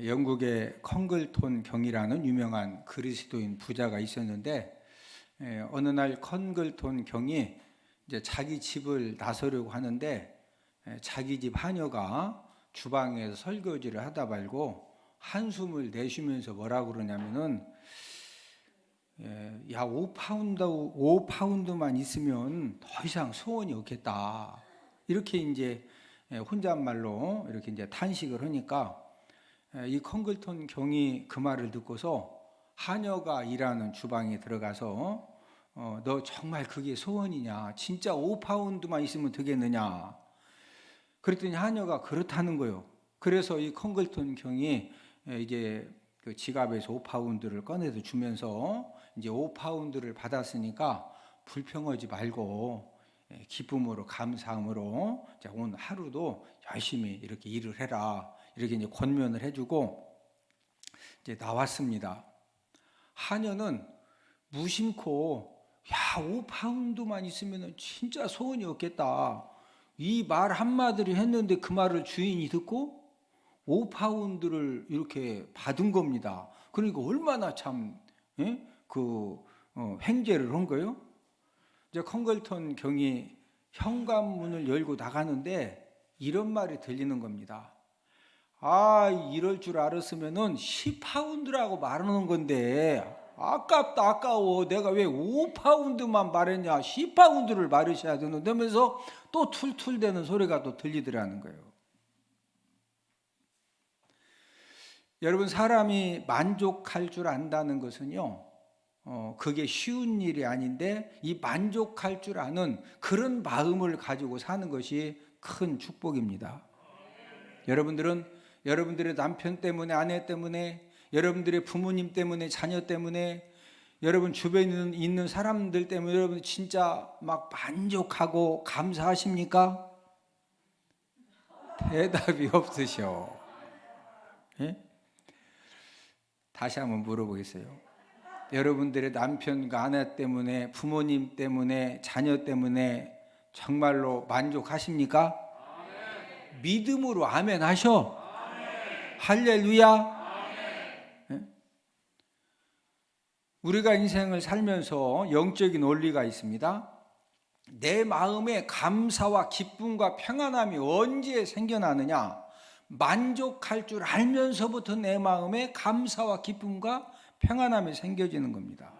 영국의 컹글톤 경이라는 유명한 그리스도인 부자가 있었는데, 어느 날 컹글톤 경이 이제 자기 집을 나서려고 하는데, 자기 집 하녀가 주방에서 설거지를 하다 말고 한숨을 내쉬면서 뭐라고 그러냐면은, 야, 5파운드만 있으면 더 이상 소원이 없겠다, 이렇게 이제 혼잣말로 이렇게 이제 탄식을 하니까, 이 컹글톤 경이 그 말을 듣고서 하녀가 일하는 주방에 들어가서 너 정말 그게 소원이냐? 진짜 5파운드만 있으면 되겠느냐? 그랬더니 하녀가 그렇다는 거예요. 그래서 이 컹글톤 경이 이제 그 지갑에서 5파운드를 꺼내서 주면서 이제 5파운드를 받았으니까 불평하지 말고 기쁨으로 감사함으로 오늘 하루도 열심히 이렇게 일을 해라, 이렇게 이제 권면을 해주고 이제 나왔습니다. 하녀는 무심코 야, 5파운드만 있으면 진짜 소원이 없겠다, 이 말 한마디를 했는데 그 말을 주인이 듣고 5파운드를 이렇게 받은 겁니다. 그러니까 얼마나 참 횡재를 한 거예요. 이제 컹글톤 경이 현관문을 열고 나가는데 이런 말이 들리는 겁니다. 아, 이럴 줄 알았으면은 10파운드라고 말하는 건데 아깝다, 아까워. 내가 왜 5파운드만 말했냐, 10파운드를 말하셔야 되는데 하면서 또 툴툴대는 소리가 또 들리더라는 거예요. 여러분, 사람이 만족할 줄 안다는 것은요, 그게 쉬운 일이 아닌데, 이 만족할 줄 아는 그런 마음을 가지고 사는 것이 큰 축복입니다. 여러분들은 여러분들의 남편 때문에, 아내 때문에, 여러분들의 부모님 때문에, 자녀 때문에, 여러분 주변에 있는 사람들 때문에 여러분 진짜 막 만족하고 감사하십니까? 대답이 없으셔. 예? 다시 한번 물어보겠어요. 여러분들의 남편과 아내 때문에, 부모님 때문에, 자녀 때문에 정말로 만족하십니까? 아멘. 믿음으로 아멘 하셔. 아멘. 할렐루야. 아멘. 우리가 인생을 살면서 영적인 원리가 있습니다. 내 마음에 감사와 기쁨과 평안함이 언제 생겨나느냐? 만족할 줄 알면서부터 내 마음에 감사와 기쁨과 평안함이 생겨지는 겁니다.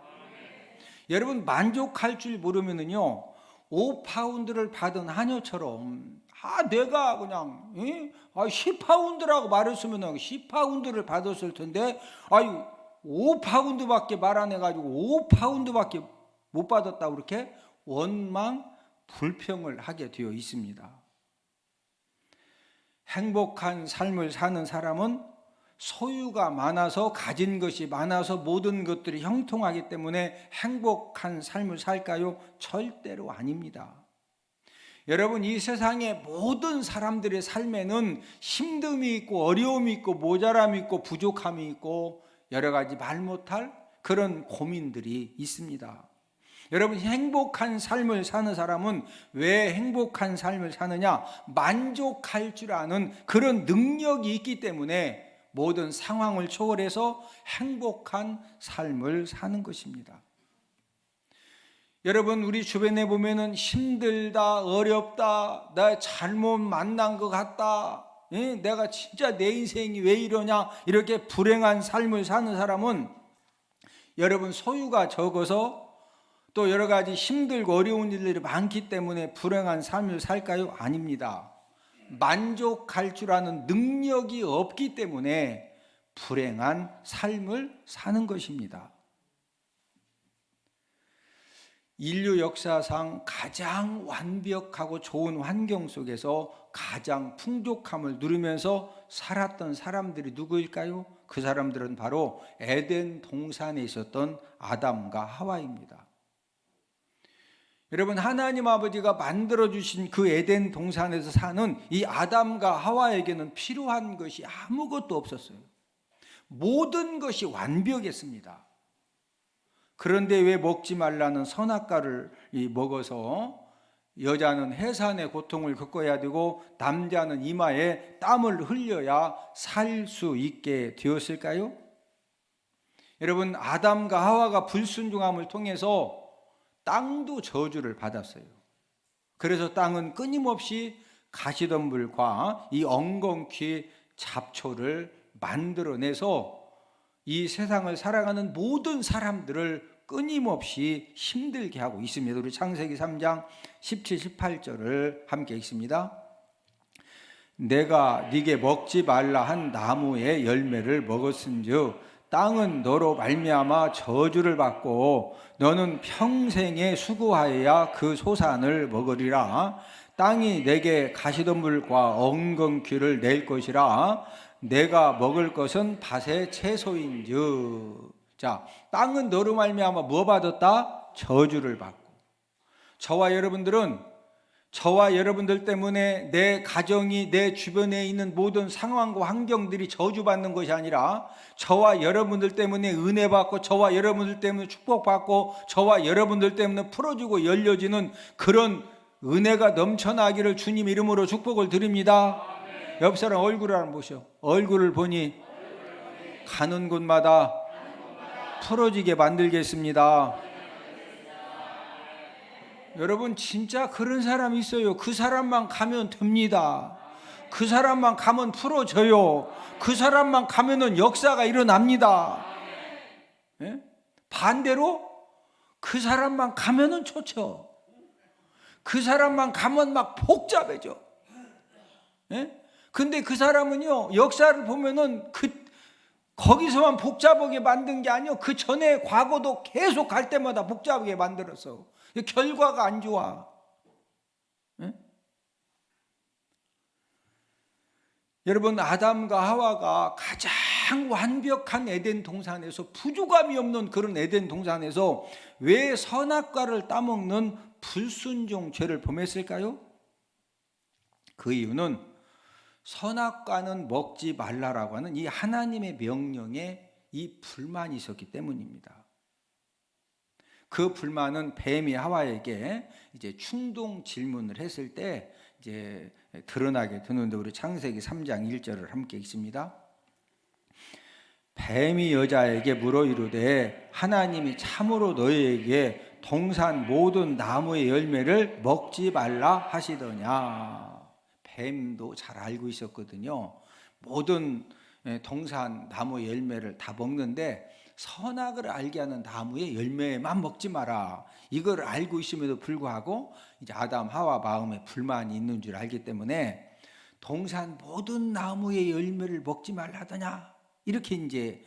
여러분, 만족할 줄 모르면은요, 5파운드를 받은 하녀처럼 내가 그냥 10파운드라고 말했으면 10파운드를 받았을 텐데 5파운드밖에 말 안 해가지고 5파운드밖에 못 받았다고 그렇게 원망 불평을 하게 되어 있습니다. 행복한 삶을 사는 사람은 소유가 많아서, 가진 것이 많아서 모든 것들이 형통하기 때문에 행복한 삶을 살까요? 절대로 아닙니다. 여러분, 이 세상의 모든 사람들의 삶에는 힘듦이 있고 어려움이 있고 모자람이 있고 부족함이 있고 여러 가지 말 못할 그런 고민들이 있습니다. 여러분, 행복한 삶을 사는 사람은 왜 행복한 삶을 사느냐? 만족할 줄 아는 그런 능력이 있기 때문에 모든 상황을 초월해서 행복한 삶을 사는 것입니다. 여러분, 우리 주변에 보면은 힘들다, 어렵다, 나 잘못 만난 것 같다, 내가 진짜 내 인생이 왜 이러냐, 이렇게 불행한 삶을 사는 사람은 여러분, 소유가 적어서 또 여러 가지 힘들고 어려운 일들이 많기 때문에 불행한 삶을 살까요? 아닙니다. 만족할 줄 아는 능력이 없기 때문에 불행한 삶을 사는 것입니다. 인류 역사상 가장 완벽하고 좋은 환경 속에서 가장 풍족함을 누리면서 살았던 사람들이 누구일까요? 그 사람들은 바로 에덴 동산에 있었던 아담과 하와입니다. 여러분, 하나님 아버지가 만들어주신 그 에덴 동산에서 사는 이 아담과 하와에게는 필요한 것이 아무것도 없었어요. 모든 것이 완벽했습니다. 그런데 왜 먹지 말라는 선악과를 먹어서 여자는 해산의 고통을 겪어야 되고 남자는 이마에 땀을 흘려야 살 수 있게 되었을까요? 여러분, 아담과 하와가 불순종함을 통해서 땅도 저주를 받았어요. 그래서 땅은 끊임없이 가시덤불과 이 엉겅퀴 잡초를 만들어내서 이 세상을 살아가는 모든 사람들을 끊임없이 힘들게 하고 있습니다. 우리 창세기 3장 17, 18절을 함께 읽습니다. 내가 네게 먹지 말라 한 나무의 열매를 먹었은즉 땅은 너로 말미암아 저주를 받고 너는 평생에 수고하여야 그 소산을 먹으리라. 땅이 내게 가시덤불과 엉겅퀴를 낼 것이라. 내가 먹을 것은 밭의 채소인즉. 자, 땅은 너로 말미암아 뭐 받았다? 저주를 받고. 저와 여러분들 때문에 내 가정이, 내 주변에 있는 모든 상황과 환경들이 저주받는 것이 아니라 저와 여러분들 때문에 은혜 받고, 저와 여러분들 때문에 축복받고, 저와 여러분들 때문에 풀어지고 열려지는 그런 은혜가 넘쳐나기를 주님 이름으로 축복을 드립니다. 옆 사람 얼굴을 한번 보시오. 얼굴을 보니 가는 곳마다 풀어지게 만들겠습니다. 여러분, 진짜 그런 사람이 있어요. 그 사람만 가면 됩니다. 그 사람만 가면 풀어져요. 그 사람만 가면은 역사가 일어납니다. 예? 반대로 그 사람만 가면은 좋죠. 그 사람만 가면 막 복잡해져. 예? 근데 그 사람은요, 역사를 보면은 거기서만 복잡하게 만든 게 아니요, 그 전에 과거도 계속 갈 때마다 복잡하게 만들었어. 결과가 안 좋아. 네? 여러분, 아담과 하와가 가장 완벽한 에덴 동산에서, 부족함이 없는 그런 에덴 동산에서 왜 선악과를 따먹는 불순종 죄를 범했을까요? 그 이유는 선악과는 먹지 말라라고 하는 이 하나님의 명령에 이 불만이 있었기 때문입니다. 그 불만은 뱀이 하와에게 이제 충동 질문을 했을 때 이제 드러나게 되는데, 우리 창세기 3장 1절을 함께 읽습니다. 뱀이 여자에게 물어 이르되 하나님이 참으로 너희에게 동산 모든 나무의 열매를 먹지 말라 하시더냐. 뱀도 잘 알고 있었거든요. 모든 동산 나무의 열매를 다 먹는데 선악을 알게 하는 나무의 열매만 먹지 마라. 이걸 알고 있음에도 불구하고 이제 아담 하와 마음에 불만이 있는 줄 알기 때문에 동산 모든 나무의 열매를 먹지 말라 하더냐, 이렇게 이제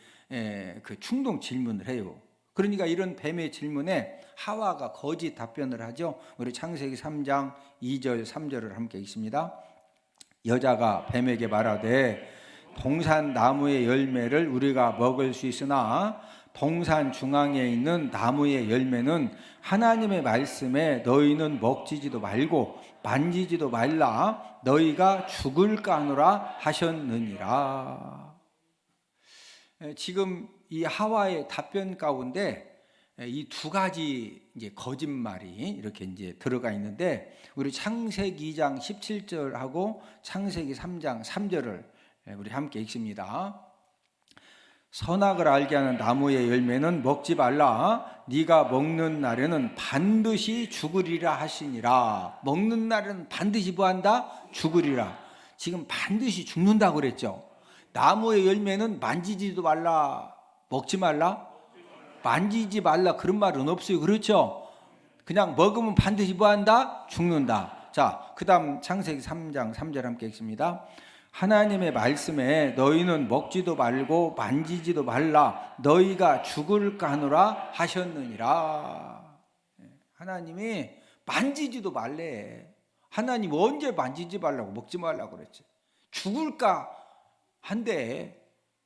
그 충동 질문을 해요. 그러니까 이런 뱀의 질문에 하와가 거짓 답변을 하죠. 우리 창세기 3장 2절 3절을 함께 읽습니다. 여자가 뱀에게 말하되 동산 나무의 열매를 우리가 먹을 수 있으나 동산 중앙에 있는 나무의 열매는 하나님의 말씀에 너희는 먹지도 말고 만지지도 말라, 너희가 죽을까 하노라 하셨느니라. 지금 이 하와의 답변 가운데 이 두 가지 이제 거짓말이 이렇게 이제 들어가 있는데, 우리 창세기 2장 17절하고 창세기 3장 3절을 우리 함께 읽습니다. 선악을 알게 하는 나무의 열매는 먹지 말라. 네가 먹는 날에는 반드시 죽으리라 하시니라. 먹는 날에는 반드시 뭐한다? 죽으리라. 지금 반드시 죽는다고 그랬죠. 나무의 열매는 만지지도 말라, 먹지 말라, 만지지 말라, 그런 말은 없어요. 그렇죠? 그냥 먹으면 반드시 뭐한다? 죽는다. 자, 그 다음 창세기 3장 3절 함께 읽습니다. 하나님의 말씀에 너희는 먹지도 말고 만지지도 말라, 너희가 죽을까 하노라 하셨느니라. 하나님이 만지지도 말래. 하나님 언제 만지지 말라고 먹지 말라고 그랬지? 죽을까 한데,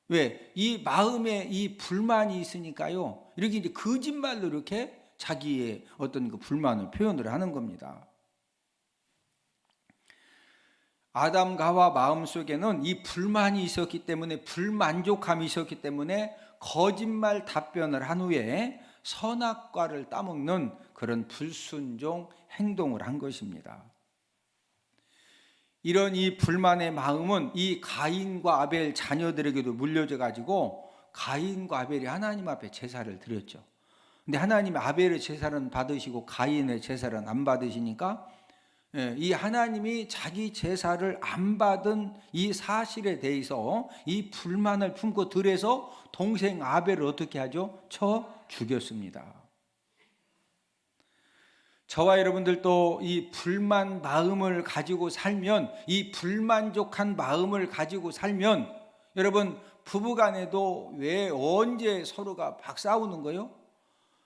왜? 이 마음에 이 불만이 있으니까요, 이렇게 이제 거짓말로 이렇게 자기의 어떤 그 불만을 표현을 하는 겁니다. 아담과 하와 마음속에는 이 불만이 있었기 때문에, 불만족함이 있었기 때문에 거짓말 답변을 한 후에 선악과를 따먹는 그런 불순종 행동을 한 것입니다. 이런 이 불만의 마음은 이 가인과 아벨 자녀들에게도 물려져 가지고 가인과 아벨이 하나님 앞에 제사를 드렸죠. 근데 하나님이 아벨의 제사는 받으시고 가인의 제사는 안 받으시니까 이 하나님이 자기 제사를 안 받은 이 사실에 대해서 이 불만을 품고 들에서 동생 아벨을 어떻게 하죠? 쳐 죽였습니다. 저와 여러분들도 이 불만 마음을 가지고 살면, 이 불만족한 마음을 가지고 살면, 여러분 부부간에도 왜 언제 서로가 막 싸우는 거요?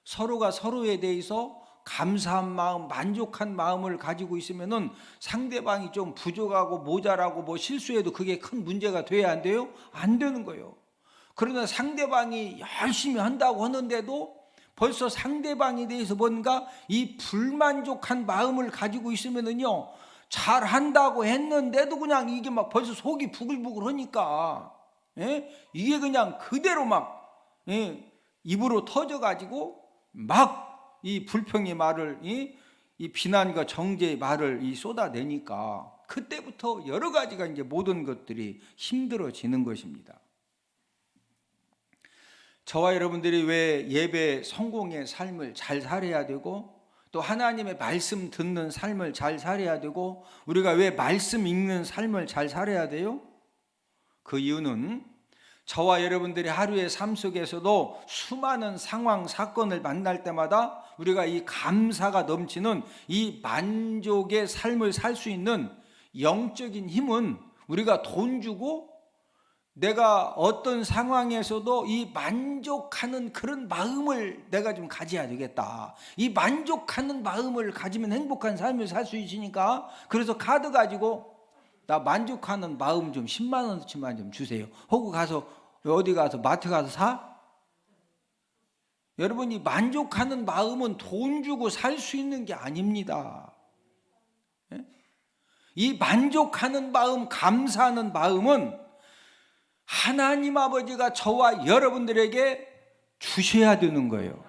서로가 서로에 대해서 감사한 마음, 만족한 마음을 가지고 있으면은 상대방이 좀 부족하고 모자라고 뭐 실수해도 그게 큰 문제가 돼야 안 돼요? 안 되는 거예요. 그러나 상대방이 열심히 한다고 하는데도 벌써 상대방에 대해서 뭔가 이 불만족한 마음을 가지고 있으면은요, 잘한다고 했는데도 그냥 이게 막 벌써 속이 부글부글 하니까, 이게 그냥 그대로 막 입으로 터져가지고 막 이 불평의 말을, 이 비난과 정죄의 말을 쏟아내니까 그때부터 여러 가지가 이제 모든 것들이 힘들어지는 것입니다. 저와 여러분들이 왜 예배 성공의 삶을 잘 살아야 되고, 또 하나님의 말씀 듣는 삶을 잘 살아야 되고, 우리가 왜 말씀 읽는 삶을 잘 살아야 돼요? 그 이유는 저와 여러분들이 하루의 삶 속에서도 수많은 상황, 사건을 만날 때마다 우리가 이 감사가 넘치는 이 만족의 삶을 살 수 있는 영적인 힘은 우리가 돈 주고 내가 어떤 상황에서도 이 만족하는 그런 마음을 내가 좀 가져야 되겠다. 이 만족하는 마음을 가지면 행복한 삶을 살 수 있으니까, 그래서 카드 가지고 나 만족하는 마음 좀 10만 원어치만 좀 주세요. 혹은 가서 어디 가서 마트 가서 사? 여러분, 이 만족하는 마음은 돈 주고 살 수 있는 게 아닙니다. 이 만족하는 마음, 감사하는 마음은 하나님 아버지가 저와 여러분들에게 주셔야 되는 거예요.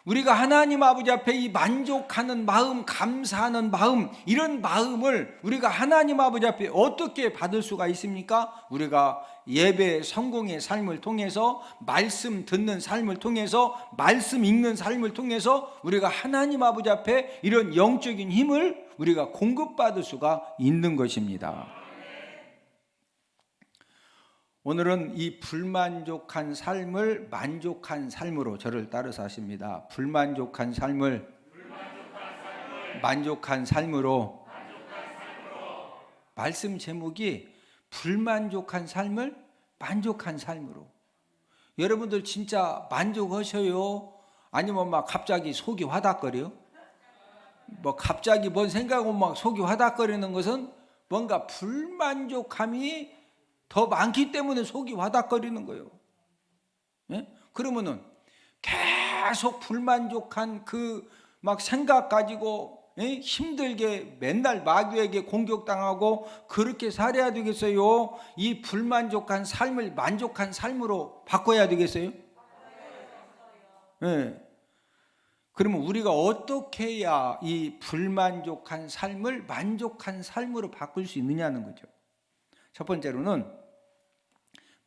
우리가 하나님 아버지 앞에 이 만족하는 마음, 감사하는 마음, 이런 마음을 우리가 하나님 아버지 앞에 어떻게 받을 수가 있습니까? 우리가 예배 성공의 삶을 통해서, 말씀 듣는 삶을 통해서, 말씀 읽는 삶을 통해서 우리가 하나님 아버지 앞에 이런 영적인 힘을 우리가 공급받을 수가 있는 것입니다. 오늘은 이 불만족한 삶을 만족한 삶으로 저를 따라서 하십니다. 불만족한 삶을 만족한 삶으로. 말씀 제목이 불만족한 삶을 만족한 삶으로. 여러분들 진짜 만족하셔요? 아니면 막 갑자기 속이 화닥거려요? 뭐 갑자기 뭔 생각하고 막 속이 화닥거리는 것은 뭔가 불만족함이 더 많기 때문에 속이 와닥거리는 거예요. 그러면은 계속 불만족한 그 막 생각 가지고 힘들게 맨날 마귀에게 공격당하고 그렇게 살아야 되겠어요? 이 불만족한 삶을 만족한 삶으로 바꿔야 되겠어요? 그러면 우리가 어떻게 해야 이 불만족한 삶을 만족한 삶으로 바꿀 수 있느냐는 거죠. 첫 번째로는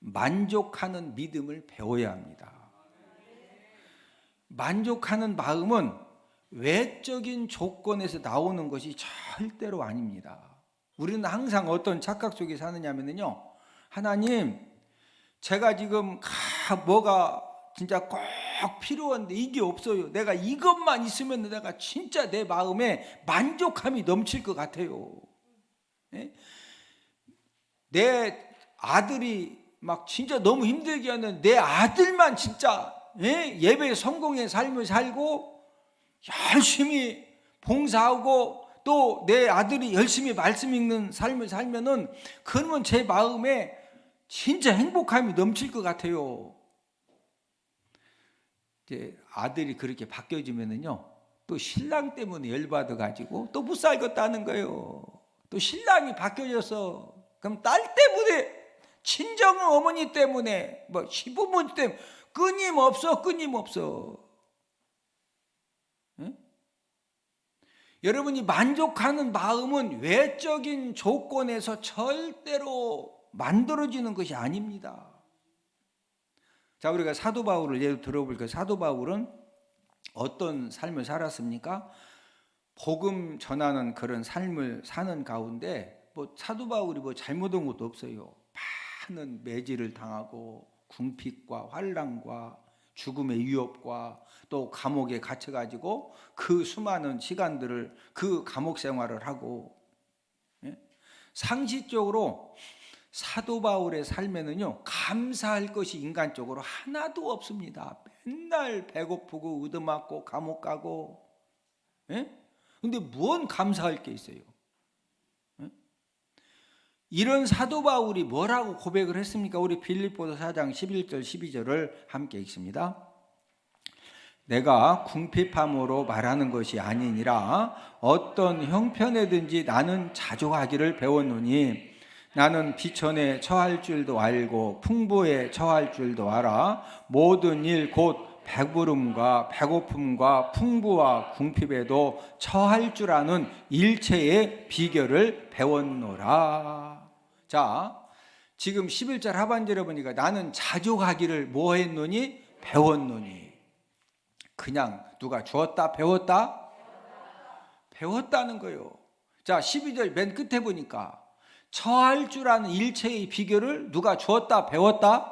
만족하는 믿음을 배워야 합니다. 만족하는 마음은 외적인 조건에서 나오는 것이 절대로 아닙니다. 우리는 항상 어떤 착각 속에 사느냐면요, 하나님, 제가 지금 뭐가 진짜 꼭 필요한데 이게 없어요. 내가 이것만 있으면 내가 진짜 내 마음에 만족함이 넘칠 것 같아요. 내 아들이 막 진짜 너무 힘들게 하는 내 아들만 진짜 예배 성공의 삶을 살고 열심히 봉사하고 또 내 아들이 열심히 말씀 읽는 삶을 살면은, 그러면 제 마음에 진짜 행복함이 넘칠 것 같아요. 이제 아들이 그렇게 바뀌어지면은요, 또 신랑 때문에 열받아 가지고 또 못 살겠다는 거예요. 또 신랑이 바뀌어져서, 그럼 딸 때문에, 친정 어머니 때문에, 뭐 시부모 때문에 끊임없어. 여러분이 만족하는 마음은 외적인 조건에서 절대로 만들어지는 것이 아닙니다. 자, 우리가 사도 바울을 예로 들어볼까요? 사도 바울은 어떤 삶을 살았습니까? 복음 전하는 그런 삶을 사는 가운데 사도 바울이 잘못한 것도 없어요. 많은 매질을 당하고 궁핍과 환난과 죽음의 위협과 또 감옥에 갇혀가지고 그 수많은 시간들을 그 감옥 생활을 하고, 상식적으로 사도 바울의 삶에는요 감사할 것이 인간적으로 하나도 없습니다. 맨날 배고프고 얻어맞고 감옥 가고, 근데 뭔 감사할 게 있어요? 이런 사도 바울이 뭐라고 고백을 했습니까? 우리 빌립보서 4장 11절 12절을 함께 읽습니다. 내가 궁핍함으로 말하는 것이 아니니라 어떤 형편에든지 나는 자족하기를 배웠노니 나는 비천에 처할 줄도 알고 풍부에 처할 줄도 알아 모든 일 곧 배부름과 배고픔과 풍부와 궁핍에도 처할 줄 아는 일체의 비결을 배웠노라. 자, 지금 11절 하반절에 보니까 나는 자족하기를 뭐 했노니? 배웠노니. 그냥 누가 주었다 배웠다? 배웠다는 거예요. 자, 12절 맨 끝에 보니까 처할 줄 아는 일체의 비결을 누가 주었다 배웠다?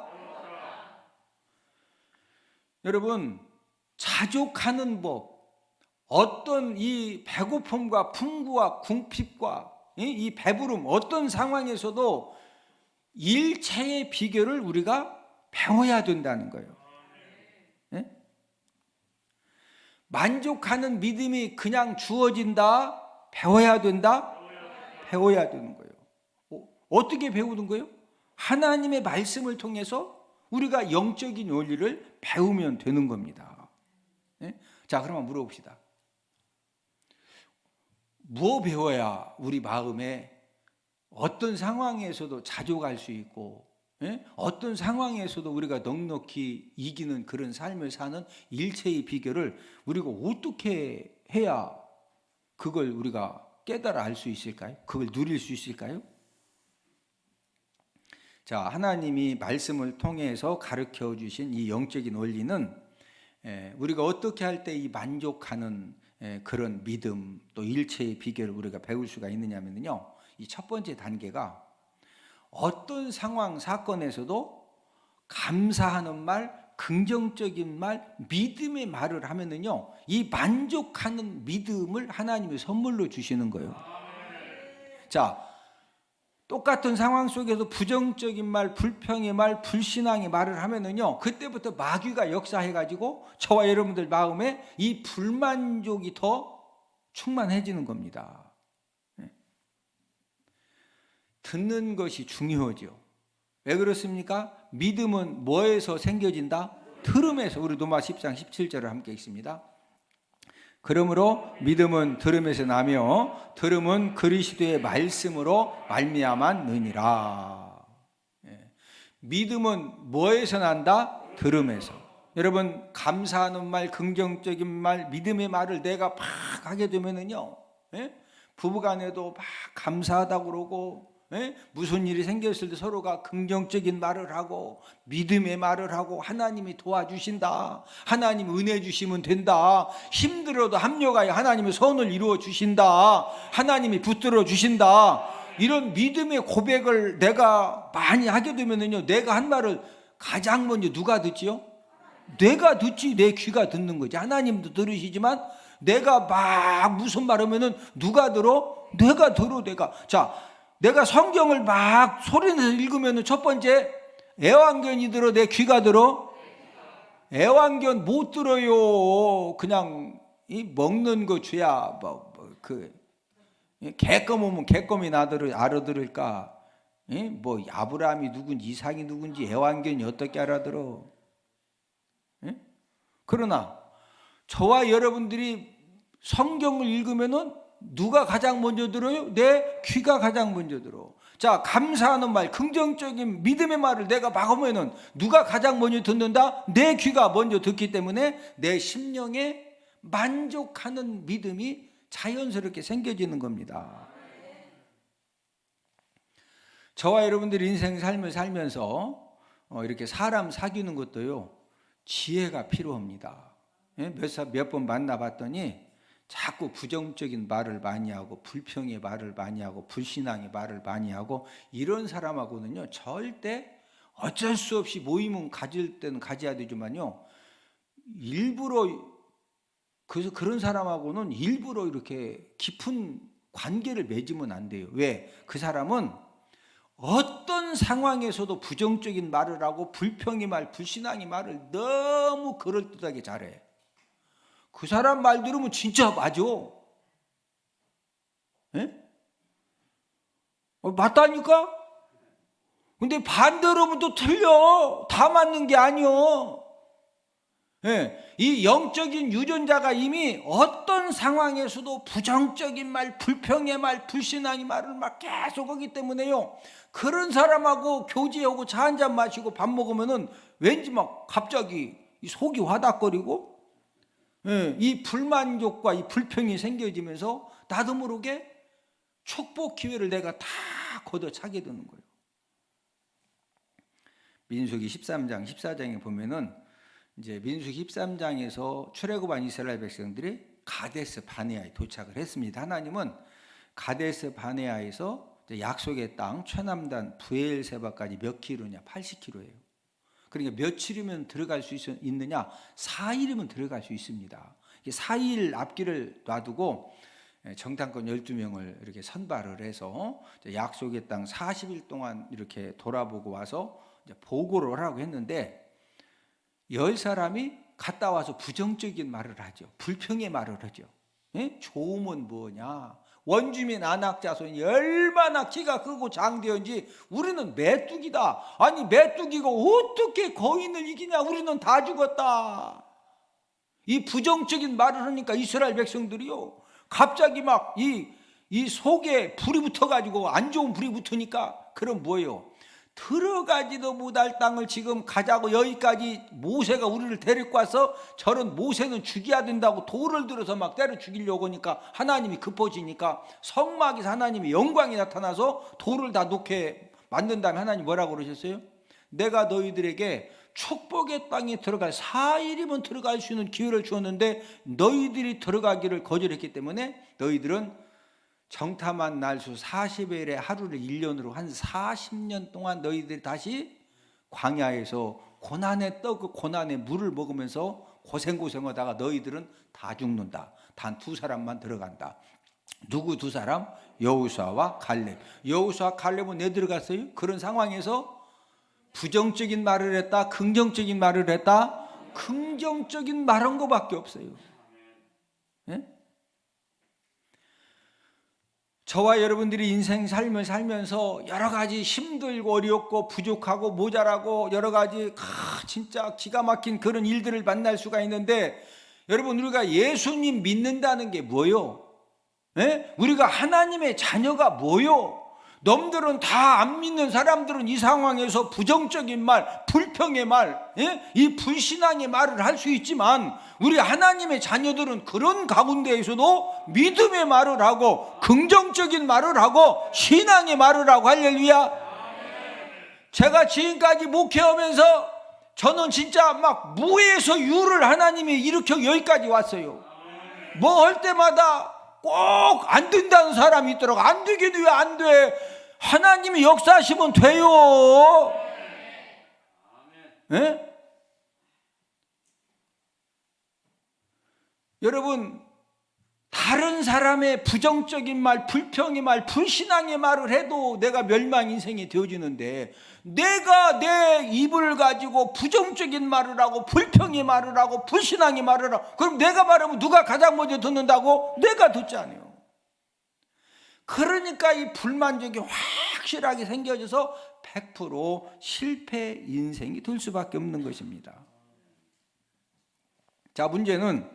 여러분, 자족하는 법, 어떤 이 배고픔과 풍부와 궁핍과 이 배부름, 어떤 상황에서도 일체의 비결을 우리가 배워야 된다는 거예요. 만족하는 믿음이 그냥 주어진다? 배워야 된다? 배워야 되는 거예요. 어떻게 배우는 거예요? 하나님의 말씀을 통해서 우리가 영적인 원리를 배우면 되는 겁니다. 자, 그러면 물어봅시다. 뭐 배워야 우리 마음에 어떤 상황에서도 자족할 수 있고, 어떤 상황에서도 우리가 넉넉히 이기는 그런 삶을 사는 일체의 비결을 우리가 어떻게 해야 그걸 우리가 깨달아 알 수 있을까요? 그걸 누릴 수 있을까요? 자, 하나님이 말씀을 통해서 가르쳐 주신 이 영적인 원리는 우리가 어떻게 할 때 이 만족하는 그런 믿음 또 일체의 비결을 우리가 배울 수가 있느냐면요, 이 첫 번째 단계가 어떤 상황 사건에서도 감사하는 말, 긍정적인 말, 믿음의 말을 하면은요 이 만족하는 믿음을 하나님이 선물로 주시는 거예요. 자, 똑같은 상황 속에서 부정적인 말, 불평의 말, 불신앙의 말을 하면은요 그때부터 마귀가 역사해가지고 저와 여러분들 마음에 이 불만족이 더 충만해지는 겁니다. 듣는 것이 중요하죠. 왜 그렇습니까? 믿음은 뭐에서 생겨진다? 들음에서. 우리 로마 10장 17절을 함께 읽습니다. 그러므로 믿음은 들음에서 나며 들음은 그리스도의 말씀으로 말미암았느니라. 믿음은 뭐에서 난다? 들음에서. 여러분, 감사하는 말, 긍정적인 말, 믿음의 말을 내가 막 하게 되면은요, 부부간에도 막 감사하다고 그러고, 무슨 일이 생겼을 때 서로가 긍정적인 말을 하고 믿음의 말을 하고 하나님이 도와주신다, 하나님 은혜 주시면 된다, 힘들어도 합력하여 하나님의 선을 이루어 주신다, 하나님이 붙들어 주신다, 이런 믿음의 고백을 내가 많이 하게 되면은요 내가 한 말을 가장 먼저 누가 듣지요? 내가 듣지. 내 귀가 듣는 거지. 하나님도 들으시지만 내가 막 무슨 말 하면은 누가 들어? 내가 들어. 자, 내가 성경을 막 소리내서 읽으면 첫 번째 애완견이 들어, 내 귀가 들어? 애완견 못 들어요. 그냥 먹는 거 줘야 개껌 오면 개껌이 알아들을까? 뭐 아브라함이 누군지 이삭이 누군지 애완견이 어떻게 알아들어? 그러나 저와 여러분들이 성경을 읽으면은 누가 가장 먼저 들어요? 내 귀가 가장 먼저 들어. 자, 감사하는 말, 긍정적인 믿음의 말을 내가 막 하면은 누가 가장 먼저 듣는다? 내 귀가 먼저 듣기 때문에 내 심령에 만족하는 믿음이 자연스럽게 생겨지는 겁니다. 저와 여러분들이 인생 삶을 살면서 이렇게 사람 사귀는 것도요, 지혜가 필요합니다. 몇 번 만나봤더니 자꾸 부정적인 말을 많이 하고 불평의 말을 많이 하고 불신앙의 말을 많이 하고 이런 사람하고는요 절대 어쩔 수 없이 모임은 가질 때는 가져야 되지만요, 일부러 그래서 그런 사람하고는 일부러 이렇게 깊은 관계를 맺으면 안 돼요. 왜? 그 사람은 어떤 상황에서도 부정적인 말을 하고 불평의 말, 불신앙의 말을 너무 그럴듯하게 잘해. 그 사람 말 들으면 진짜 맞아. 예? 맞다니까? 근데 반대로 하면 또 틀려. 다 맞는 게 아니요. 예, 이 영적인 유전자가 이미 어떤 상황에서도 부정적인 말, 불평의 말, 불신앙의 말을 막 계속 하기 때문에요, 그런 사람하고 교제하고 차 한잔 마시고 밥 먹으면은 왠지 막 갑자기 속이 화닥거리고, 예, 이 불만족과 이 불평이 생겨지면서 나도 모르게 축복 기회를 내가 다 걷어차게 되는 거예요. 민수기 13장, 14장에 보면은 이제 민수기 13장에서 출애굽한 이스라엘 백성들이 가데스 바네아에 도착을 했습니다. 하나님은 가데스 바네아에서 약속의 땅 최남단 브엘세바까지 몇 킬로냐? 80킬로예요. 그러니까 며칠이면 들어갈 수 있느냐? 4일이면 들어갈 수 있습니다. 4일 앞길을 놔두고 정탐꾼 12명을 이렇게 선발을 해서 약속의 땅 40일 동안 이렇게 돌아보고 와서 이제 보고를 하라고 했는데, 10사람이 갔다 와서 부정적인 말을 하죠. 불평의 말을 하죠. 예? 좋으면 뭐냐? 원주민 안악자손이 얼마나 키가 크고 장대한지 우리는 메뚜기다. 아니 메뚜기가 어떻게 거인을 이기냐? 우리는 다 죽었다. 이 부정적인 말을 하니까 이스라엘 백성들이요, 갑자기 막 이 속에 불이 붙어가지고 안 좋은 불이 붙으니까, 그럼 뭐예요? 들어가지도 못할 땅을 지금 가자고 여기까지 모세가 우리를 데리고 와서 저런 모세는 죽여야 된다고 돌을 들어서 막 때려 죽이려고 하니까 하나님이 급해지니까 성막에서 하나님의 영광이 나타나서 돌을 다 놓게 만든 다음에 하나님 뭐라고 그러셨어요? 내가 너희들에게 축복의 땅에 들어갈 4일이면 들어갈 수 있는 기회를 주었는데 너희들이 들어가기를 거절했기 때문에 너희들은 정탐한 날수 40일의 하루를 1년으로 한 40년 동안 너희들이 다시 광야에서 고난의 떡, 고난의 물을 먹으면서 고생하다가 너희들은 다 죽는다. 단 2사람만 들어간다. 누구 2사람? 여호수아와 갈렙. 여호수아 갈렙은 왜 들어갔어요? 그런 상황에서 부정적인 말을 했다, 긍정적인 말을 했다? 긍정적인 말한 것밖에 없어요. 예? 저와 여러분들이 인생 삶을 살면서 여러 가지 힘들고 어렵고 부족하고 모자라고 여러 가지 진짜 기가 막힌 그런 일들을 만날 수가 있는데, 여러분 우리가 예수님 믿는다는 게 뭐요? 예? 우리가 하나님의 자녀가 뭐요? 놈들은 다 안 믿는 사람들은 이 상황에서 부정적인 말, 불평의 말, 예? 이 불신앙의 말을 할 수 있지만 우리 하나님의 자녀들은 그런 가운데에서도 믿음의 말을 하고 긍정적인 말을 하고 신앙의 말을 하고, 할렐루야. 제가 지금까지 목회하면서 저는 진짜 막 무에서 유를 하나님이 일으켜 여기까지 왔어요. 뭐 할 때마다 꼭 안 된다는 사람이 있더라고. 안 되긴 왜 안 돼? 하나님이 역사하시면 돼요. 예? 여러분, 다른 사람의 부정적인 말, 불평의 말, 불신앙의 말을 해도 내가 멸망 인생이 되어지는데, 내가 내 입을 가지고 부정적인 말을 하고 불평의 말을 하고 불신앙의 말을 하고, 그럼 내가 말하면 누가 가장 먼저 듣는다고? 내가 듣잖아요. 그러니까 이 불만족이 확실하게 생겨져서 100% 실패 인생이 될 수밖에 없는 것입니다. 자, 문제는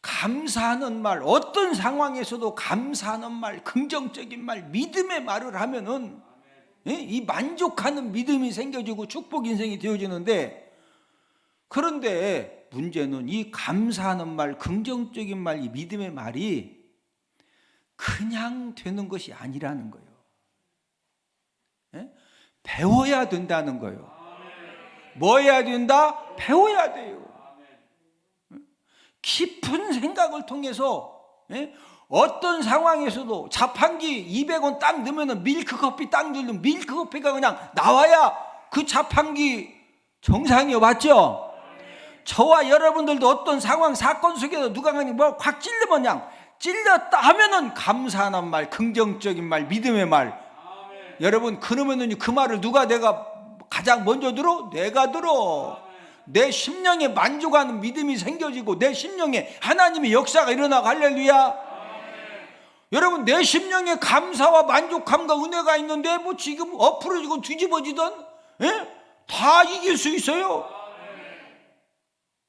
감사하는 말, 어떤 상황에서도 감사하는 말, 긍정적인 말, 믿음의 말을 하면은 이 만족하는 믿음이 생겨지고 축복 인생이 되어지는데, 그런데 문제는 이 감사하는 말, 긍정적인 말, 이 믿음의 말이 그냥 되는 것이 아니라는 거예요. 예? 배워야 된다는 거예요. 뭐 해야 된다? 배워야 돼요. 깊은 생각을 통해서, 예? 어떤 상황에서도 자판기 200원 딱 넣으면 밀크커피 딱 넣으면 밀크커피가 그냥 나와야 그 자판기 정상이요. 맞죠? 저와 여러분들도 어떤 상황 사건 속에서 누가 그냥 뭐 확 찔르면 그냥 찔렸다 하면은 감사하는 말, 긍정적인 말, 믿음의 말. 여러분, 그러면은 그 말을 내가 가장 먼저 들어? 내가 들어. 내 심령에 만족하는 믿음이 생겨지고 내 심령에 하나님의 역사가 일어나고 할렐루야. 여러분, 내 심령에 감사와 만족함과 은혜가 있는데 뭐 지금 엎으러지고 뒤집어지던, 예? 다 이길 수 있어요.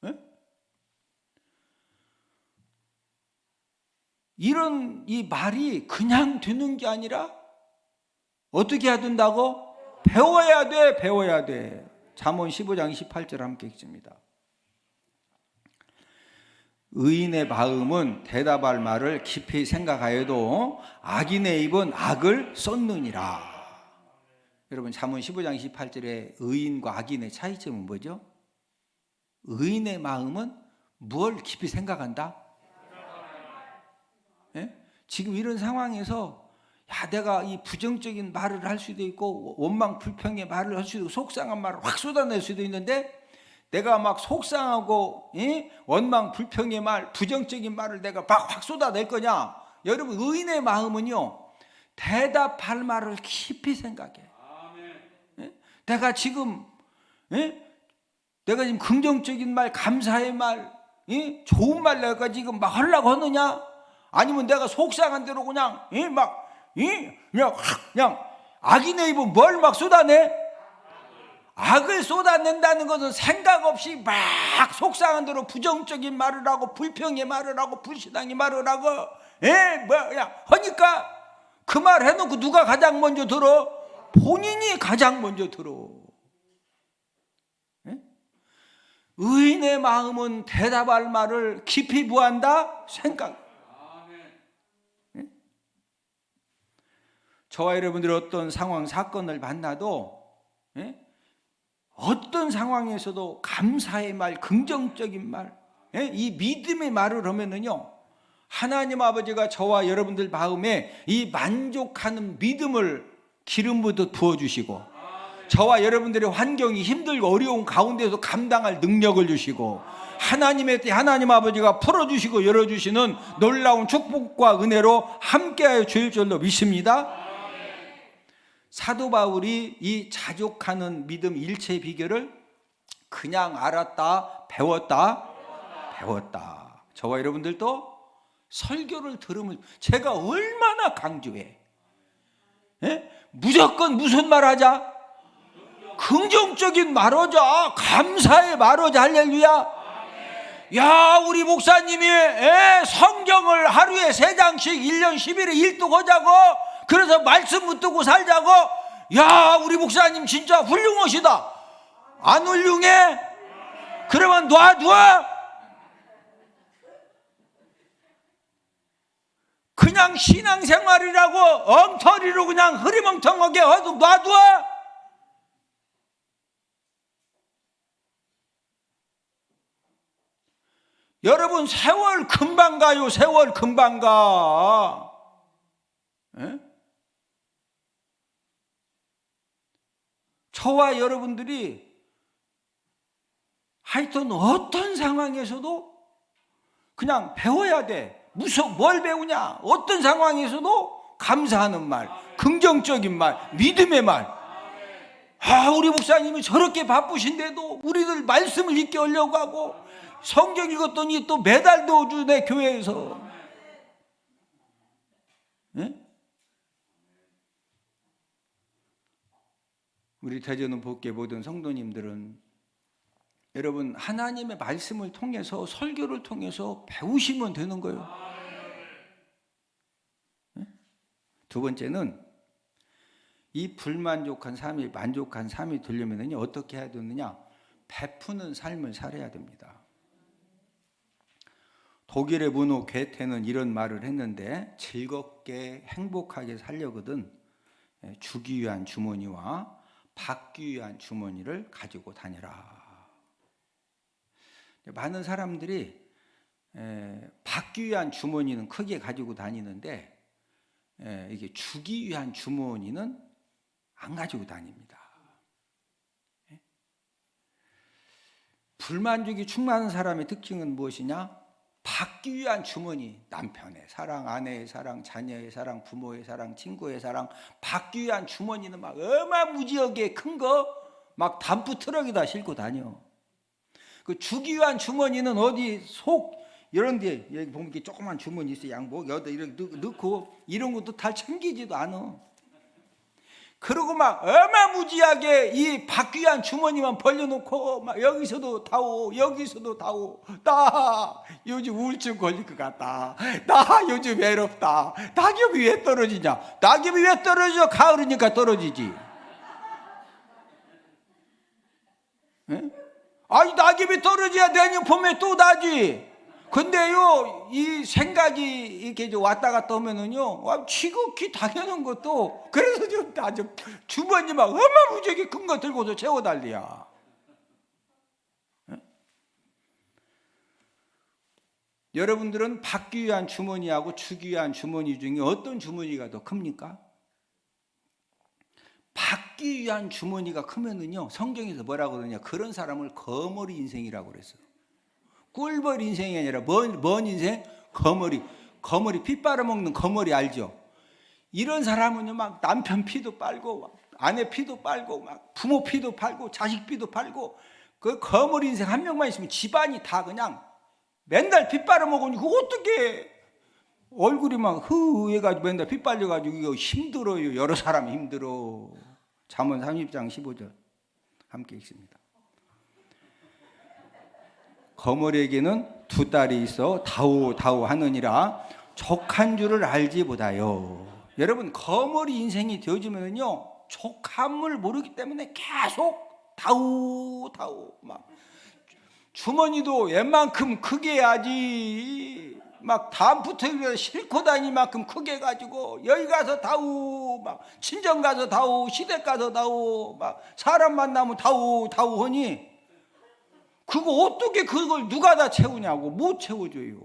예? 이런 이 말이 그냥 되는 게 아니라 어떻게 해야 된다고? 배워야 돼. 배워야 돼. 잠언 15장 18절 함께 읽습니다. 의인의 마음은 대답할 말을 깊이 생각하여도 악인의 입은 악을 쏟느니라. 여러분, 잠언 15장 18절에 의인과 악인의 차이점은 뭐죠? 의인의 마음은 뭘 깊이 생각한다? 예? 지금 이런 상황에서 내가 이 부정적인 말을 할 수도 있고 원망 불평의 말을 할 수도 있고 속상한 말을 확 쏟아낼 수도 있는데, 내가 막 속상하고 원망 불평의 말, 부정적인 말을 내가 막 확 쏟아낼 거냐? 여러분, 의인의 마음은요, 대답할 말을 깊이 생각해. 내가 지금 긍정적인 말, 감사의 말, 좋은 말 내가 지금 막 하려고 하느냐? 아니면 내가 속상한 대로 그냥 그냥 악인의 입은 뭘 막 쏟아내? 악을 쏟아낸다는 것은 생각 없이 막 속상한 대로 부정적인 말을 하고 불평의 말을 하고 불신앙의 말을 하고 하니까 그 말 해놓고 누가 가장 먼저 들어? 본인이 가장 먼저 들어. 의인의 마음은 대답할 말을 깊이 무한다? 생각. 저와 여러분들이 어떤 상황, 사건을 만나도 어떤 상황에서도 감사의 말, 긍정적인 말, 이 믿음의 말을 하면은요, 하나님 아버지가 저와 여러분들 마음에 이 만족하는 믿음을 기름부터 부어주시고, 저와 여러분들의 환경이 힘들고 어려운 가운데서 감당할 능력을 주시고, 하나님 아버지가 풀어주시고 열어주시는 놀라운 축복과 은혜로 함께하여 주실 줄로 믿습니다. 사도 바울이 이 자족하는 믿음 일체의 비결을 그냥 알았다, 배웠다. 저와 여러분들도 설교를 들으면 제가 얼마나 강조해. 무조건 무슨 말 하자? 긍정적인 말 하자. 감사의 말 하자. 할렐루야. 야, 우리 목사님이 성경을 하루에 3장씩 1년 10일에 일독하자고, 그래서 말씀 붙들고 살자고. 야, 우리 목사님 진짜 훌륭하시다. 안 훌륭해? 그러면 놔둬. 그냥 신앙생활이라고 엉터리로 그냥 흐리멍텅하게 해도 놔둬. 여러분, 세월 금방 가요. 세월 금방 가. 저와 여러분들이 하여튼 어떤 상황에서도 그냥 배워야 돼. 뭘 배우냐? 어떤 상황에서도 감사하는 말, 긍정적인 말, 믿음의 말. 우리 목사님이 저렇게 바쁘신데도 우리들 말씀을 읽게 하려고 하고 성경 읽었더니 또 메달도 주네, 교회에서. 우리 대전은 복개 모든 성도님들은 여러분, 하나님의 말씀을 통해서, 설교를 통해서 배우시면 되는 거예요. 두 번째는 이 불만족한 삶이 만족한 삶이 되려면 어떻게 해야 되느냐? 베푸는 삶을 살아야 됩니다. 독일의 문호 괴테는 이런 말을 했는데, 즐겁게 행복하게 살려거든 주기 위한 주머니와 받기 위한 주머니를 가지고 다니라. 많은 사람들이 받기 위한 주머니는 크게 가지고 다니는데, 이게 주기 위한 주머니는 안 가지고 다닙니다. 불만족이 충만한 사람의 특징은 무엇이냐? 받기 위한 주머니, 남편의 사랑, 아내의 사랑, 자녀의 사랑, 부모의 사랑, 친구의 사랑, 받기 위한 주머니는 막 어마무지하게 큰 거 막 담프 트럭에다 싣고 다녀. 그 주기 위한 주머니는 어디 속 이런 데, 여기 보면 이렇게 조그만 주머니 있어, 양복 여기다 이렇게 넣고 이런 것도 다 챙기지도 않아. 그러고 막 어마무지하게 이 받기 위한 주머니만 벌려놓고 막 여기서도 다오 여기서도 다오. 나 요즘 우울증 걸릴 것 같다. 나 요즘 외롭다. 낙엽이 왜 떨어지냐? 낙엽이 왜 떨어져? 가을이니까 떨어지지. 에? 아니 낙엽이 떨어져야 내년 봄에 또 나지. 근데요, 이 생각이 이렇게 왔다 갔다 오면은요, 지극히 당연한 것도, 그래서 좀 아주 주머니 막 어마무지하게 큰 거 들고서 채워 달리야. 여러분들은 받기 위한 주머니하고 주기 위한 주머니 중에 어떤 주머니가 더 큽니까? 받기 위한 주머니가 크면은요, 성경에서 뭐라고 그러냐, 그런 사람을 거머리 인생이라고 그랬어요. 꿀벌 인생이 아니라 뭔 인생? 거머리 피 빨아먹는 거머리 알죠? 이런 사람은요, 막 남편 피도 빨고 막 아내 피도 빨고 막 부모 피도 빨고 자식 피도 빨고, 그 거머리 인생 한 명만 있으면 집안이 다 그냥 맨날 피 빨아먹으니 그거 어떻게 얼굴이 막 흐해가지고 맨날 피 빨려가지고 이거 힘들어요. 여러 사람이 힘들어. 잠언 30장 15절 함께 읽습니다. 거머리에게는 두 딸이 있어 다오 하느니라 족한 줄을 알지 못하여. 여러분, 거머리 인생이 되어지면요, 족함을 모르기 때문에 계속 다오 막 주머니도 웬만큼 크게 해야지, 막 다음부터 싣고 다니만큼 크게 해가지고 여기 가서 다오, 막 친정 가서 다오, 시댁 가서 다오, 막 사람 만나면 다오 하니 그거 어떻게 그걸 누가 다 채우냐고. 못 채워줘요.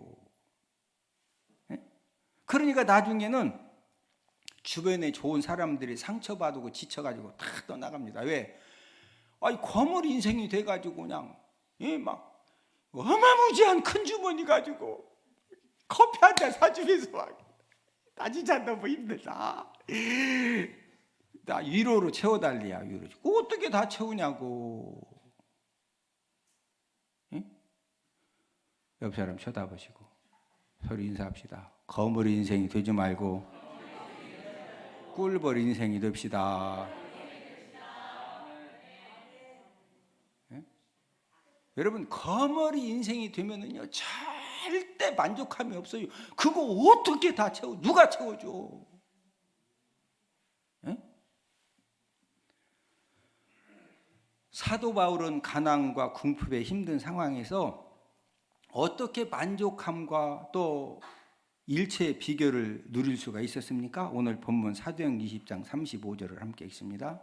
그러니까 나중에는 주변에 좋은 사람들이 상처받고 지쳐가지고 다 떠나갑니다. 왜? 아니 거머리 인생이 돼가지고 그냥 막 어마무지한 큰 주머니 가지고 커피 한 잔 사주면서 막 나 진짜 너무 힘들다. 나 위로로 채워달리야. 위로. 어떻게 다 채우냐고. 옆 사람 쳐다보시고 서로 인사합시다. 거머리 인생이 되지 말고 꿀벌 인생이 됩시다. 네? 여러분, 거머리 인생이 되면은요, 절대 만족함이 없어요. 그거 어떻게 다 채워? 누가 채워줘? 네? 사도 바울은 가난과 궁핍의 힘든 상황에서 어떻게 만족함과 또 일체의 비결을 누릴 수가 있었습니까? 오늘 본문 사도행 20장 35절을 함께 읽습니다.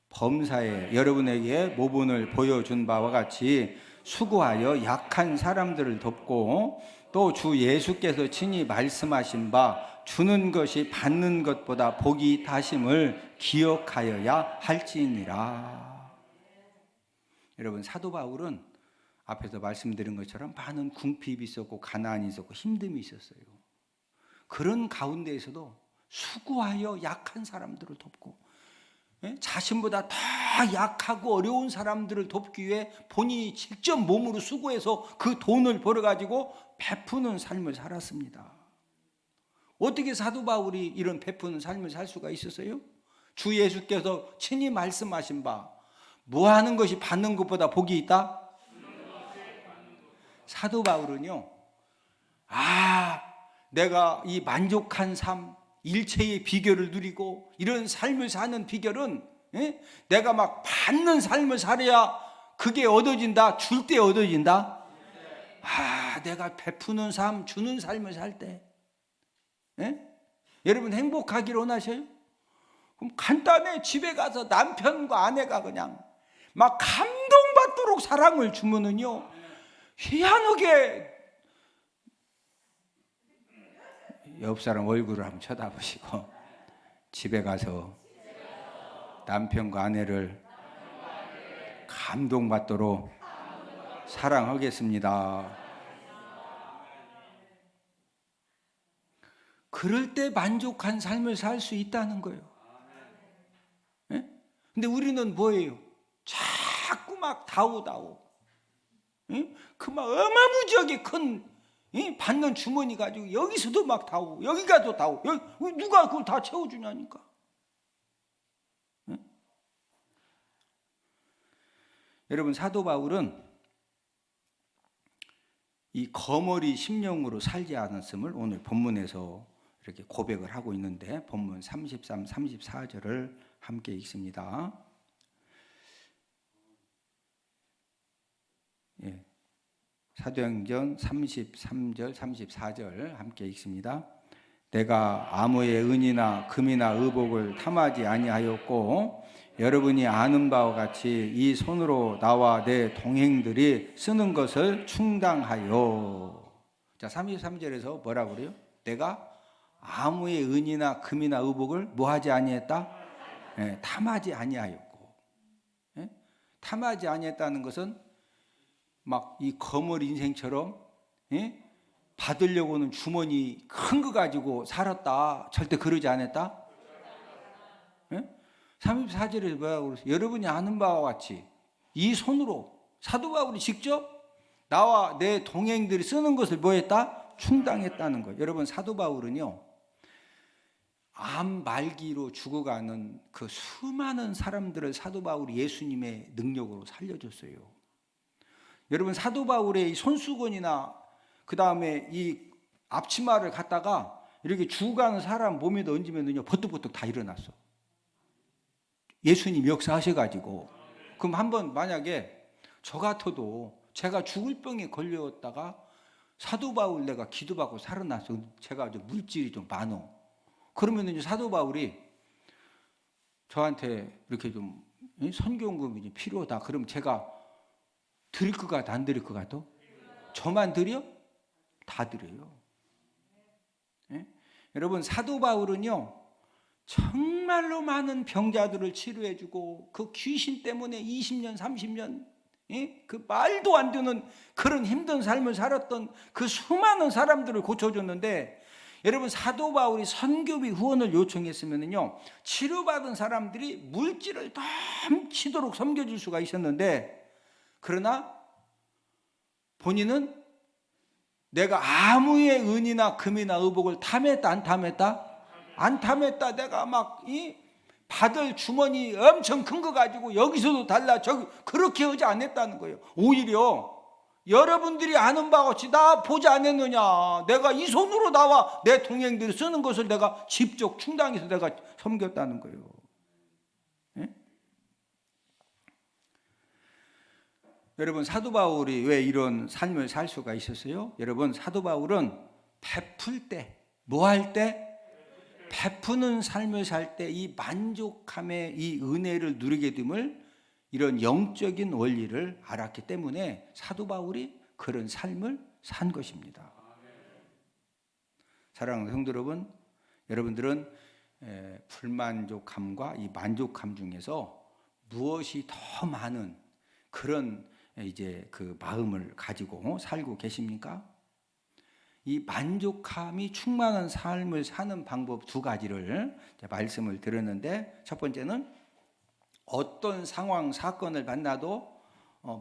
범사에 여러분에게 모본을 보여준 바와 같이 수고하여 약한 사람들을 돕고 또 주 예수께서 친히 말씀하신 바 주는 것이 받는 것보다 복이 다심을 기억하여야 할지니라. 여러분, 사도 바울은 앞에서 말씀드린 것처럼 많은 궁핍이 있었고 가난이 있었고 힘듦이 있었어요. 그런 가운데에서도 수고하여 약한 사람들을 돕고, 자신보다 더 약하고 어려운 사람들을 돕기 위해 본인이 직접 몸으로 수고해서 그 돈을 벌어가지고 베푸는 삶을 살았습니다. 어떻게 사도 바울이 이런 베푸는 삶을 살 수가 있었어요? 주 예수께서 친히 말씀하신 바 뭐 하는 것이 받는 것보다 복이 있다? 사도 바울은요, 내가 이 만족한 삶, 일체의 비결을 누리고 이런 삶을 사는 비결은 내가 막 받는 삶을 살아야 그게 얻어진다, 줄 때 얻어진다. 내가 베푸는 삶, 주는 삶을 살 때, 여러분 행복하기를 원하셔요? 그럼 간단해. 집에 가서 남편과 아내가 그냥 막 감동받도록 사랑을 주면은요, 희한하게 옆 사람 얼굴을 한번 쳐다보시고 집에 가서 남편과 아내를 감동받도록 사랑하겠습니다. 그럴 때 만족한 삶을 살 수 있다는 거예요. 근데 우리는 뭐예요? 자꾸 막 다오다오. 그 막 어마무지하게 큰 받는 주머니 가지고 여기서도 막 다오, 여기 가도 다오. 누가 그걸 다 채워주냐니까. 여러분, 사도 바울은 이 거머리 심령으로 살지 않았음을 오늘 본문에서 이렇게 고백을 하고 있는데, 본문 33, 34절을 함께 읽습니다. 사도행전 33절, 34절 함께 읽습니다. 내가 아무의 은이나 금이나 의복을 탐하지 아니하였고 여러분이 아는 바와 같이 이 손으로 나와 내 동행들이 쓰는 것을 충당하여. 자, 33절에서 뭐라고 그래요? 내가 아무의 은이나 금이나 의복을 뭐하지 아니했다? 탐하지 아니하였고. 탐하지 아니했다는 것은 막 이 거물 인생처럼 받으려고는 주머니 큰 거 가지고 살았다, 절대 그러지 않았다. 34절에 뭐라고 그러세요? 여러분이 아는 바와 같이 이 손으로, 사도 바울이 직접 나와 내 동행들이 쓰는 것을 뭐 했다? 충당했다는 거예요. 여러분, 사도 바울은요, 암 말기로 죽어가는 그 수많은 사람들을 사도 바울이 예수님의 능력으로 살려줬어요. 여러분, 사도 바울의 이 손수건이나 그 다음에 이 앞치마를 갖다가 이렇게 죽어가는 사람 몸에다 얹으면요, 버떡버떡 다 일어났어. 예수님 역사하셔가지고. 그럼 한번 만약에 저 같아도 제가 죽을 병에 걸렸다가 사도 바울 내가 기도받고 살아났어. 제가 아주 물질이 좀 많어. 그러면 이제 사도 바울이 저한테 이렇게 좀 선교금이 좀 필요하다. 그럼 제가 드릴 것 같아, 안 드릴 것 같아? 저만 드려? 다 드려요. 여러분, 사도 바울은요, 정말로 많은 병자들을 치료해주고 그 귀신 때문에 20년, 30년 그 말도 안 되는 그런 힘든 삶을 살았던 그 수많은 사람들을 고쳐줬는데, 여러분, 사도 바울이 선교비 후원을 요청했으면요, 치료받은 사람들이 물질을 넘치도록 섬겨줄 수가 있었는데, 그러나 본인은 내가 아무의 은이나 금이나 의복을 탐했다, 안 탐했다? 안 탐했다. 내가 막 받을 주머니 엄청 큰 거 가지고 여기서도 달라 저기 그렇게 하지 않았다는 거예요. 오히려 여러분들이 아는 바와 같이 나 보지 않았느냐, 내가 이 손으로 나와 내 동행들이 쓰는 것을 내가 직접 충당해서 내가 섬겼다는 거예요. 여러분, 사도 바울이 왜 이런 삶을 살 수가 있었어요? 여러분, 사도 바울은 베풀 때, 뭐 할 때? 베푸는 삶을 살 때 이 만족함의 이 은혜를 누리게 됨을, 이런 영적인 원리를 알았기 때문에 사도 바울이 그런 삶을 산 것입니다. 사랑하는 성도 여러분, 여러분들은 불만족함과 이 만족함 중에서 무엇이 더 많은 그런 이제 그 마음을 가지고 살고 계십니까? 이 만족함이 충만한 삶을 사는 방법 두 가지를 말씀을 드렸는데, 첫 번째는 어떤 상황, 사건을 만나도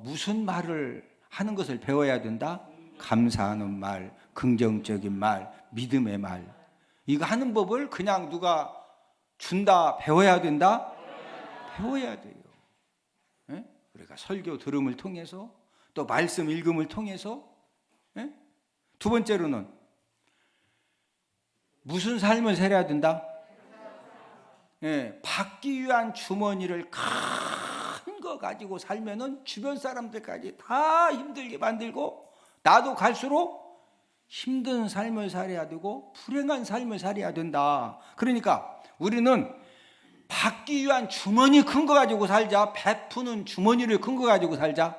무슨 말을 하는 것을 배워야 된다? 감사하는 말, 긍정적인 말, 믿음의 말. 이거 하는 법을 그냥 누가 준다, 배워야 된다? 배워야 돼요. 우리가 설교 들음을 통해서, 또 말씀 읽음을 통해서. 두 번째로는 무슨 삶을 살아야 된다? 받기 위한 주머니를 큰 거 가지고 살면은 주변 사람들까지 다 힘들게 만들고 나도 갈수록 힘든 삶을 살아야 되고 불행한 삶을 살아야 된다. 그러니까 우리는 받기 위한 주머니 큰 거 가지고 살자. 베푸는 주머니를 큰 거 가지고 살자.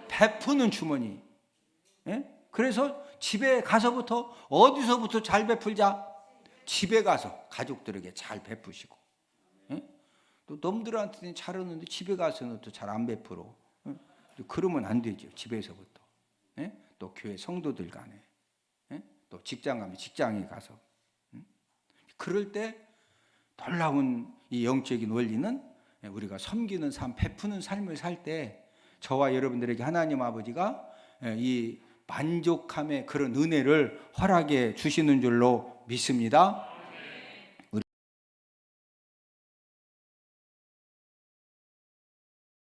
베푸는 주머니. 예? 그래서 집에 가서부터 어디서부터 잘 베풀자. 집에 가서 가족들에게 잘 베푸시고. 예? 또 놈들한테는 잘하는데 집에 가서는 또 잘 안 베풀어. 예? 그러면 안 되죠. 집에서부터. 예? 또 교회 성도들 간에. 예? 또 직장 가면 직장에 가서. 그럴 때 놀라운 이 영적인 원리는 우리가 섬기는 삶, 베푸는 삶을 살 때 저와 여러분들에게 하나님 아버지가 이 만족함의 그런 은혜를 허락해 주시는 줄로 믿습니다.